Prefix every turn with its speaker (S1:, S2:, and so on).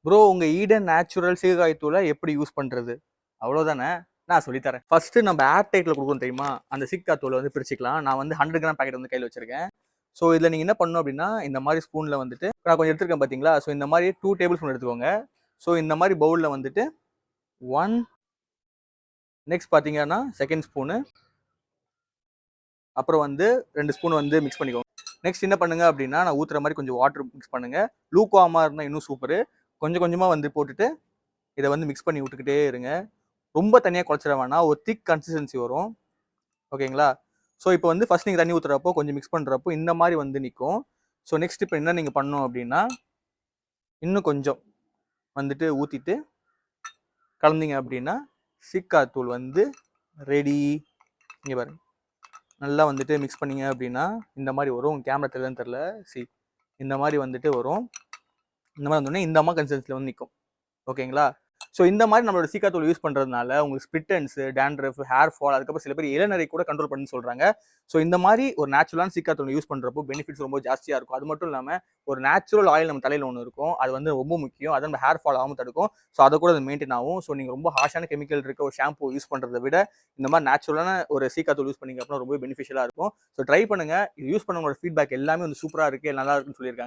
S1: Bro உங்க Eden natural சீக்காய் தூளை எப்படி யூஸ் பண்றது? அவ்வளோதானே, நான் சொல்லித்தரேன். ஃபர்ஸ்ட் நம்ம ஏர் டைட்ல கொடுக்கணும் தெரியுமா, அந்த சீக்காய் தூளை வந்து பிரிச்சுக்கலாம். நான் வந்து 100 கிராம் பேக்கெட் வந்து கையில் வச்சிருக்கேன். ஸோ இதில் நீங்கள் என்ன பண்ணணும் அப்படின்னா, இந்த மாதிரி ஸ்பூனில் வந்துட்டு நான் கொஞ்சம் எடுத்துருக்கேன் பார்த்தீங்களா, ஸோ இந்த மாதிரி 2 டேபிள் ஸ்பூன் எடுத்துக்கோங்க. ஸோ இந்த மாதிரி பவுலில் வந்துட்டு 1, நெக்ஸ்ட் பார்த்தீங்கன்னா செகண்ட் ஸ்பூனு, அப்புறம் வந்து 2 ஸ்பூன் வந்து மிக்ஸ் பண்ணிக்கோங்க. நெக்ஸ்ட் என்ன பண்ணுங்க அப்படின்னா, நான் ஊற்றுற மாதிரி கொஞ்சம் வாட்டர் மிக்ஸ் பண்ணுங்க. லூக்வார்மாக இருந்தால் இன்னும் சூப்பரு. கொஞ்சம் கொஞ்சமாக வந்து போட்டுட்டு இதை வந்து மிக்ஸ் பண்ணி விட்டுக்கிட்டே இருங்க. ரொம்ப தனியாக குழச்சிட வேணாம், ஒரு திக் கன்சிஸ்டன்சி வரும். ஓகேங்களா? ஸோ இப்போ வந்து ஃபர்ஸ்ட் நீங்கள் தண்ணி ஊற்றுறப்போ கொஞ்சம் மிக்ஸ் பண்ணுறப்போ இந்த மாதிரி வந்து நிற்கும். ஸோ நெக்ஸ்ட் இப்போ என்ன நீங்கள் பண்ணணும் அப்படின்னா, இன்னும் கொஞ்சம் வந்துட்டு ஊற்றிட்டு கலந்தீங்க அப்படின்னா சீக்காய் தூள் வந்து ரெடி. இங்கே பாருங்க, நல்லா வந்துட்டு மிக்ஸ் பண்ணீங்க அப்படின்னா இந்த மாதிரி வரும். கேமரா தெரியலன்னு தெரில, இந்த மாதிரி வந்துட்டு வரும். இந்த மாதிரி வந்தோடனே இந்த மாதிரி கன்சிஸ்டன்சியில் வந்து நிற்கும். ஓகேங்களா? ஸோ இந்த மாதிரி நம்மளோட சீக்காய் தூள் யூஸ் பண்ணுறதுனால உங்களுக்கு ஸ்பிட்டன்ஸ், டேண்ட்ரஃப், ஹேர் ஃபால், அதுக்கப்புறம் சில பேர் இளநரை கூட கண்ட்ரோல் பண்ணி சொல்கிறாங்க. ஸோ இந்த மாதிரி ஒரு நேச்சுரலான சீக்காய் தூள் யூஸ் பண்ணுறப்போ பெனிஃபிட்ஸ் ரொம்ப ஜாஸ்தியாக இருக்கும். அது மட்டும் இல்லாமல் ஒரு நேச்சுரல் ஆயில் நம்ம தலையில் ஒன்று இருக்கும், அது வந்து ரொம்ப முக்கியம். அதை நம்ம ஹேர் ஃபால் ஆகாமல் தடுக்கும். ஸோ அதை கூட அது மெயின்டைன் ஆகும். ஸோ நீங்கள் ரொம்ப ஹார்ஷான கெமிக்கல் இருக்க ஒரு ஷாம்பு யூஸ் பண்ணுறதை விட இந்த மாதிரி நேச்சுரலான ஒரு சீக்காய் தூள் யூஸ் பண்ணிங்க அப்படின்னா ரொம்ப பெனிஃபிஷியலாக இருக்கும். ஸோ ட்ரை பண்ணுங்கள். இது யூஸ் பண்ணவங்களோட ஃபீட்பேக் எல்லாமே வந்து சூப்பராக இருக்குது, நல்லா இருக்குன்னு சொல்லியிருக்காங்க.